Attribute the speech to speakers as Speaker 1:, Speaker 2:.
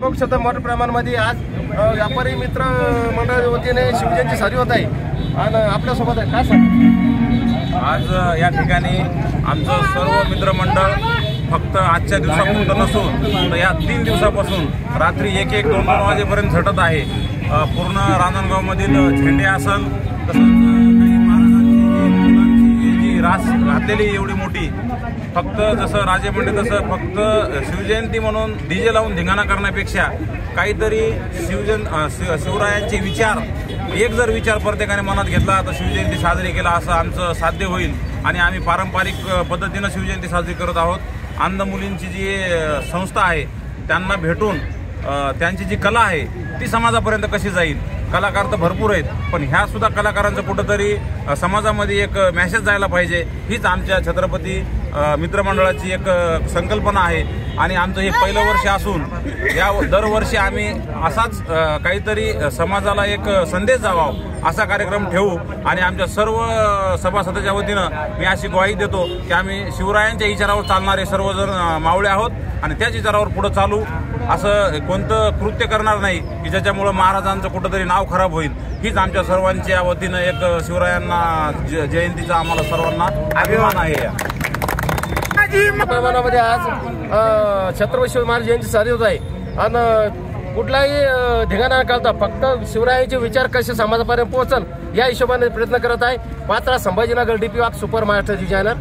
Speaker 1: खूप मोठ्या प्रमाणामध्ये आज व्यापारी मित्र मंडळाच्या वतीने शिवजयंती साजरी होत आहे आणि आपल्यासोबत आहे काय सांग
Speaker 2: आज या ठिकाणी आमचं सर्व मित्रमंडळ फक्त आजच्या दिवसापुरतं नसून तर या 3 दिवसापासून रात्री 1-2 वाजेपर्यंत झटत आहे। पूर्ण रांजणगावमधील झेंडे आसन तसंच जी रास घातलेली एवढी मोठी फक्त जसं राजे म्हणले तसं फक्त शिवजयंती म्हणून डीजे लावून धिंगाणा करण्यापेक्षा काहीतरी शिवरायांचे विचार एक जर विचार प्रत्येकाने मनात घेतला तर शिवजयंती साजरी केला असं आमचं साध्य होईल आणि आम्ही पारंपरिक पद्धतीनं शिवजयंती साजरी करत आहोत। अंध मुलींची जी संस्था आहे त्यांना भेटून त्यांची जी कला आहे ती समाजापर्यंत कशी जाईल। कलाकार तर भरपूर आहेत पण ह्या सुद्धा कलाकारांचं कुठंतरी समाजामध्ये एक मेसेज जायला पाहिजे हीच आमच्या छत्रपती मित्रमंडळाची एक संकल्पना आहे आणि आमचं हे पहिलं वर्ष असून या दरवर्षी आम्ही असाच काहीतरी समाजाला एक संदेश द्यावा असा कार्यक्रम ठेवू आणि आमच्या सर्व सभासदांच्या वतीनं मी अशी ग्वाही देतो की आम्ही शिवरायांच्या विचारावर चालणारे सर्वजण मावळे आहोत आणि त्याच विचारावर पुढे चालू। असं कोणतं कृत्य करणार नाही की ज्याच्यामुळे महाराजांचं कुठंतरी नाव खराब होईल। हीच आमच्या सर्वांच्या वतीनं एक शिवरायांना जयंतीचा आम्हाला सर्वांना अभिमान आहे।
Speaker 1: प्रमाणामध्ये आज छत्रपती शिवाजी महाराज जयंती साजरी होत आहे आणि कुठलाही धिंगाणा करता फक्त शिवरायांचे विचार कसे समाजापर्यंत पोहोचल या हिशोबाने प्रयत्न करत आहे। Patra Sambhajinagar DP super Maharashtra channel.